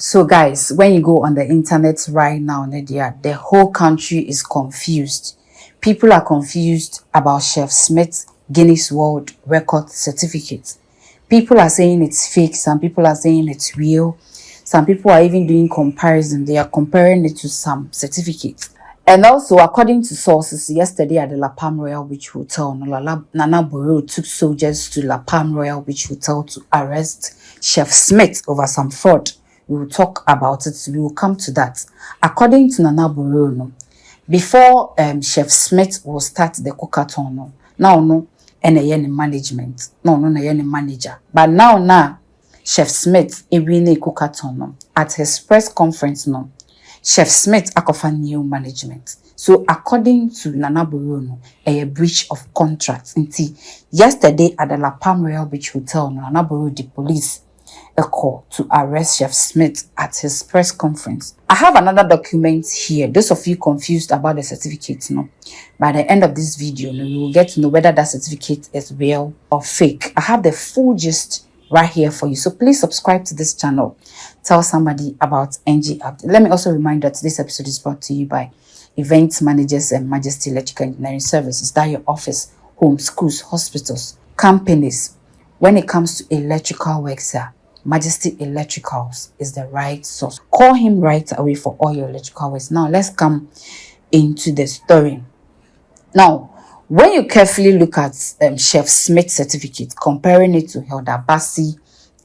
So guys, when you go on the internet right now, Nadia, the whole country is confused. People are confused about Chef Smith's Guinness World Record certificate. People are saying it's fake. Some people are saying it's real. Some people are even doing comparison. They are comparing it to some certificates. And also, according to sources, yesterday at the La Palm Royal Beach Hotel, Nana Boroo took soldiers to La Palm Royal Beach Hotel to arrest Chef Smith over some fraud. We will talk about it. We will come to that. According to Nana Boroo, before Chef Smith will start the cookathon, now and a management, no manager. But now Chef Smith a win cookathon at his press conference Chef Smith akofa new management. So according to Nana Boroo, a breach of contract. Yesterday at the La Palm Royal Beach Hotel, Nana Boroo the police a call to arrest Chef Smith at his press conference. I have another document here. Those of you confused about the certificate, by the end of this video, you will get to know whether that certificate is real or fake. I have the full gist right here for you. So please subscribe to this channel. Tell somebody about NG Update. Let me also remind that this episode is brought to you by Event Managers and Majesty Electrical Engineering Services. That your office, home, schools, hospitals, companies. When it comes to electrical works, Majesty Electricals is the right source. Call him right away for all your electrical works. Now, let's come into the story. Now, when you carefully look at Chef Smith's certificate, comparing it to Hilda Bassi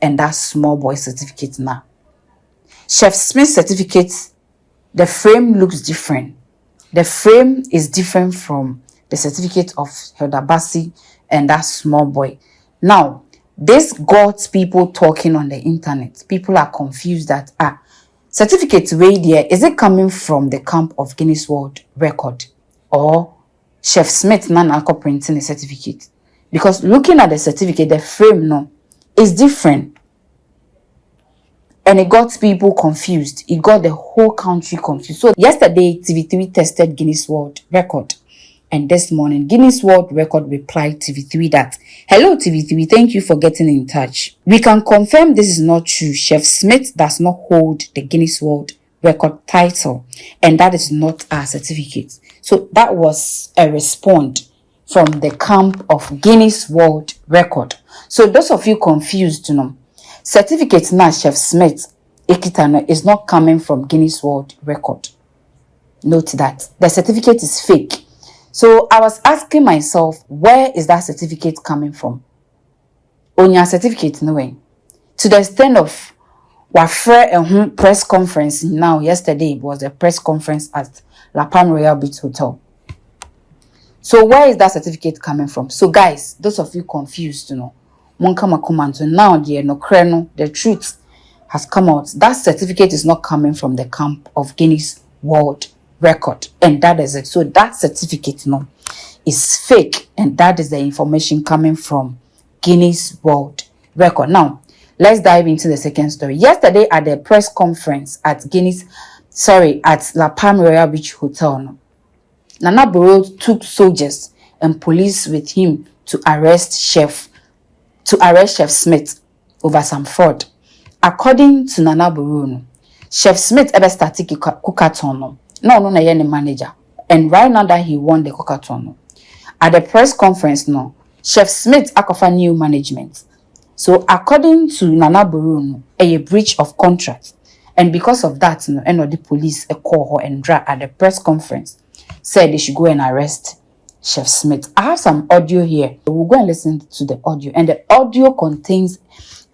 and that small boy certificate now, Chef Smith's certificate, the frame looks different. The frame is different from the certificate of Hilda Bassi and that small boy. Now, this got people talking on the internet. People are confused that, certificate way there, is it coming from the camp of Guinness World Record or Chef Smith non-alcohol printing a certificate? Because looking at the certificate, the frame is different. And it got people confused. It got the whole country confused. So yesterday, TV3 tested Guinness World Record. And this morning, Guinness World Record replied TV3 that, "Hello TV3, thank you for getting in touch. We can confirm this is not true. Chef Smith does not hold the Guinness World Record title, and that is not our certificate." So that was a response from the camp of Guinness World Record. So those of you confused, certificate now Chef Smith Ekitano is not coming from Guinness World Record. Note that the certificate is fake. So I was asking myself, where is that certificate coming from? On your certificate, knowing to the extent of Wafre press conference now. Yesterday was a press conference at La Palm Royal Beach Hotel. So where is that certificate coming from? So guys, those of you confused, now the truth has come out. That certificate is not coming from the camp of Guinness World Record, and that is it. So that certificate is fake, and that is the information coming from Guinness World Record. Now let's dive into the second story. Yesterday at the press conference at at La Palm Royal Beach Hotel, Nana Boroo took soldiers and police with him to arrest Chef Smith over some fraud. According to Nana Boroo, Chef Smith ever started cookathon. No manager. And right now that he won the cookathon, at the press conference, Chef Smith akofa new management. So according to Nana Boroo, a breach of contract. And because of that, the police a call her and drag at the press conference said they should go and arrest Chef Smith. I have some audio here. We'll go and listen to the audio. And the audio contains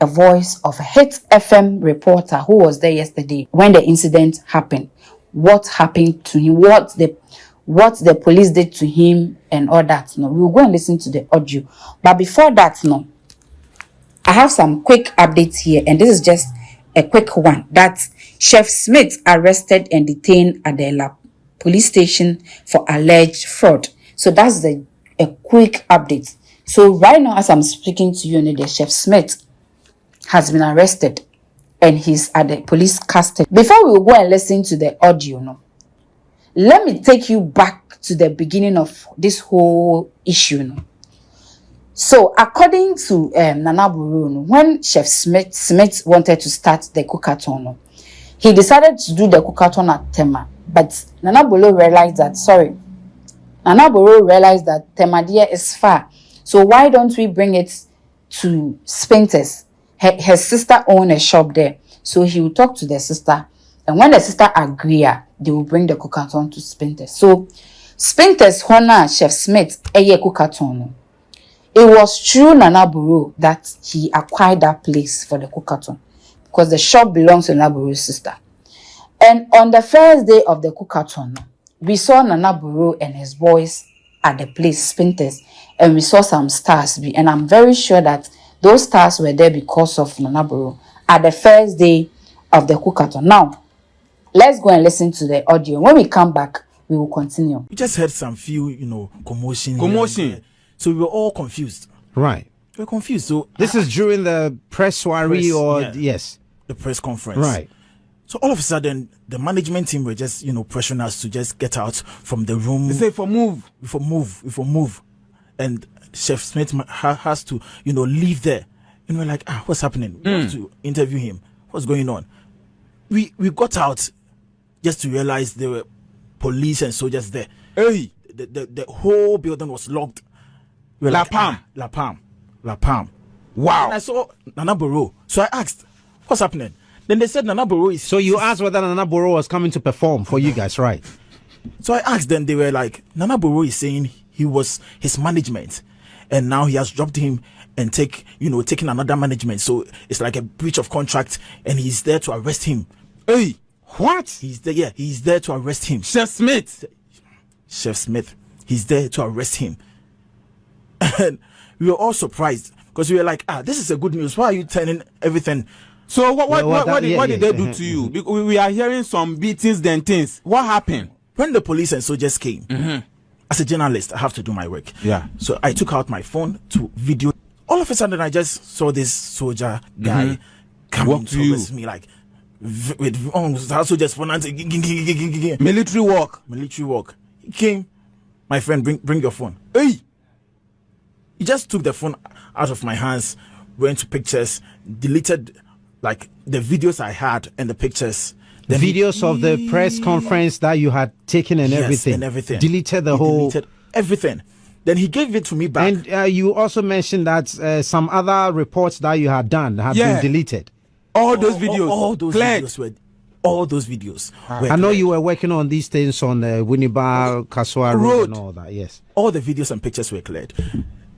a voice of a Hit FM reporter who was there yesterday when the incident happened. What happened to him, what the police did to him, and all that. We'll go and listen to the audio. But before that, I have some quick updates here, and this is just a quick one. That Chef Smith arrested and detained at the police station for alleged fraud. So that's a quick update. So right now, as I'm speaking to you, the Chef Smith has been arrested and he's at the police custody. Before we go and listen to the audio, let me take you back to the beginning of this whole issue. So, according to Nana Boroo, when Chef Smith wanted to start the cookathon, He decided to do the cookathon at Tema, but Nana Boroo realized that, Tema dear is far. So why don't we bring it to Spintex? Her sister owned a shop there. So he will talk to the sister. And when the sister agree, they will bring the cookathon to Spintex. So Spintex, Hona, Chef Smith, eye cookathon. It was through Nana Boroo that he acquired that place for the cookathon, because the shop belongs to Nana Boroo's sister. And on the first day of the cookathon, we saw Nana Boroo and his boys at the place, Spintex, and we saw some stars. And I'm very sure that those stars were there because of Nana Boroo at the first day of the cookathon. Now, let's go and listen to the audio. When we come back, we will continue. We just heard some few, commotion. So we were all confused. Right. We were confused. So this is during the press soiree yes, the press conference. Right. So all of a sudden, the management team were just, pressuring us to just get out from the room. They say for move. And Chef Smith has to, leave there. And we're like, what's happening? We have to interview him. What's going on? We got out just to realize there were police and soldiers there. Hey, the whole building was locked. We were La like, Palm. Wow. And I saw Nana Boroo. So I asked, what's happening? Then they said Nana Boroo is... So you asked whether Nana Boroo was coming to perform for you guys, right? So I asked them, they were like, Nana Boroo is saying he was his management, and now he has dropped him and taking another management. So it's like a breach of contract, and he's there to arrest him. Hey, what? He's there to arrest him. Chef Smith, he's there to arrest him. And we were all surprised because we were like, this is a good news. Why are you turning everything? So what did they do to you? Because we are hearing some beatings then things. What happened? When the police and soldiers came, as a journalist, I have to do my work. Yeah. So I took out my phone to video. All of a sudden, I just saw this soldier guy coming towards me, like with soldiers phone. Military walk. He came. My friend, bring your phone. Hey. He just took the phone out of my hands, went to pictures, deleted like the videos I had and the pictures. The videos of the press conference that you had taken and everything. Deleted Deleted everything. Then he gave it to me back. And you also mentioned that some other reports that you had done had been deleted. All those videos. All those videos were I know you were working on these things on the Winneba Kaswa Road and all that, yes. All the videos and pictures were cleared.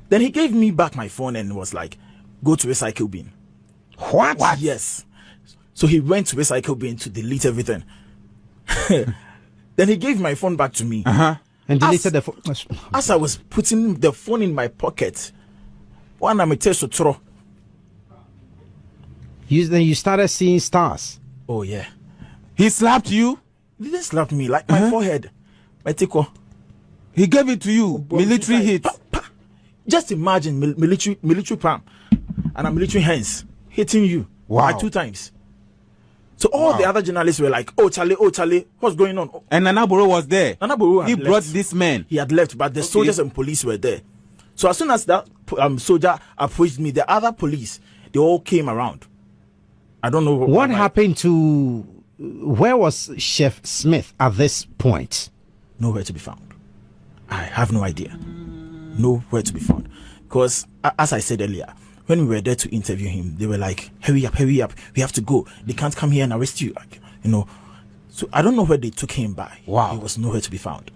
Then he gave me back my phone and was like, go to recycle bin. What? Yes. So he went to recycle bin to delete everything. Then he gave my phone back to me. And deleted the phone. As I was putting the phone in my pocket, one I'm a test throw. Then you started seeing stars. Oh yeah. He slapped you? He didn't slap me, like my forehead. My tickle. He gave it to you. Military hit. Just imagine military palm and a military hands hitting you. Wow. Like 2 times. So all the other journalists were like, oh Charlie, what's going on? And Nana Boroo was there. Nana Boroo He brought this man. He had left, but the soldiers and police were there. So as soon as that soldier approached me, the other police, they all came around. I don't know what happened to... Where was Chef Smith at this point? Nowhere to be found. I have no idea. Nowhere to be found. Because, as I said earlier, when we were there to interview him, they were like, hurry up, we have to go. They can't come here and arrest you. Like, So I don't know where they took him by. Wow. He was nowhere to be found.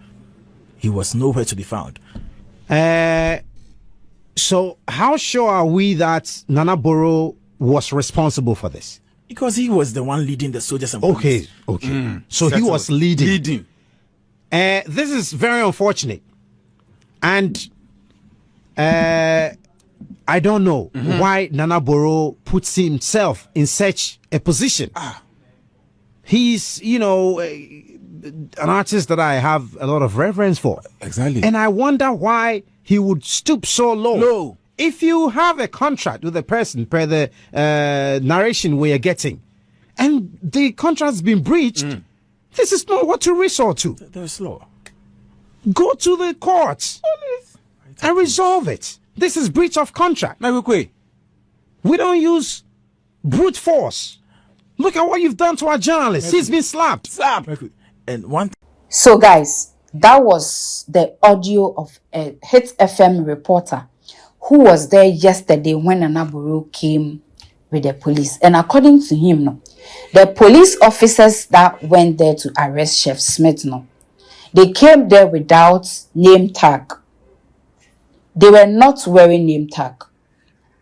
So how sure are we that Nana Boroo was responsible for this? Because he was the one leading the soldiers and police. Okay. So he was leading. This is very unfortunate. And I don't know why Nana Boroo puts himself in such a position. He's, an artist that I have a lot of reverence for. Exactly. And I wonder why he would stoop so low. If you have a contract with a person, per the narration we are getting, and the contract's been breached, this is not what to resort to. There's law. Go to the courts and resolve it. This is breach of contract. We don't use brute force. Look at what you've done to our journalist. He's been slapped. And one So guys, that was the audio of a Hit FM reporter who was there yesterday when Boroo came with the police. And according to him, no, the police officers that went there to arrest Chef Smith, no, they came there without name tag. They were not wearing name tag.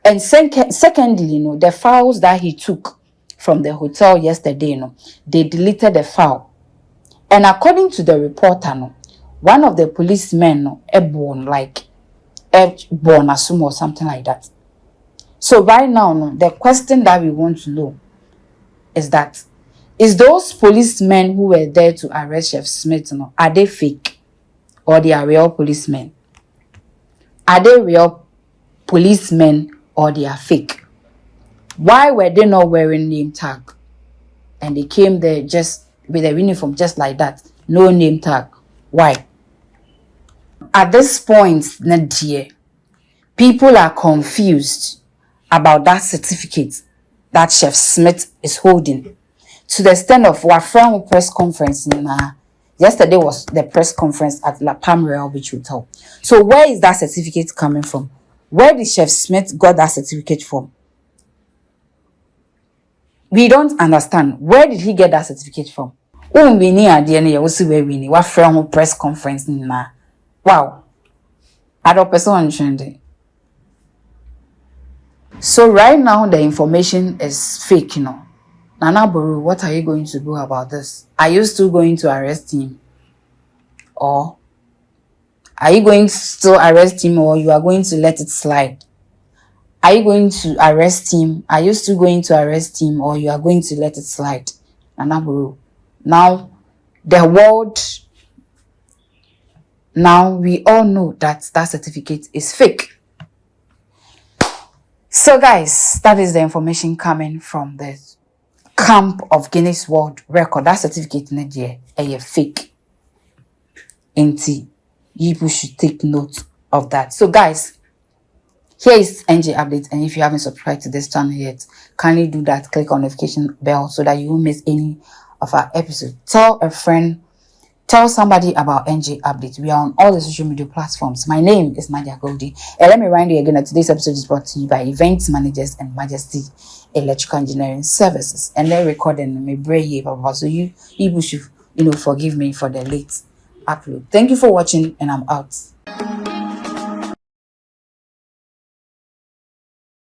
And secondly, no, the files that he took from the hotel yesterday, no, they deleted the file. And according to the reporter, no, one of the policemen, no, born assume or something like that. So right now, no, the question that we want to know is that, is those policemen who were there to arrest Chef Smith, no, are they fake or they are real policemen? Are they real policemen or they are fake? Why were they not wearing name tag? And they came there just with a uniform just like that, no name tag. Why? At this point, Nadia, people are confused about that certificate that Chef Smith is holding, to the extent of what from press conference. Yesterday was the press conference at La Palm Royal Beach Hotel. So where is that certificate coming from? Where did Chef Smith got that certificate from? We don't understand. Where did he get that certificate from? Oh, we need a DNA. We see where we need. What from press conference? Wow. I don't person. So right now the information is fake, you know. Nana Boroo, what are you going to do about this? Are you still going to arrest him? Or are you going to still arrest him, or you are going to let it slide? Are you going to arrest him? Are you still going to arrest him, or you are going to let it slide? Nana Boroo. Now, the world, now we all know that that certificate is fake. So guys, that is the information coming from the camp of Guinness World Record. That certificate in the a fake. You should take note of that. So guys, here is NJ update, and if you haven't subscribed to this channel yet, kindly do that. Click on notification bell so that you won't miss any of our episodes. Tell a friend, tell somebody about NJ update. We are on all the social media platforms. My name is Nadia Goldie, and let me remind you again that today's episode is brought to you by Events Managers and Majesty Electrical Engineering Services. And they're recording me brave, so you should forgive me for the late upload. Thank you for watching, and I'm out.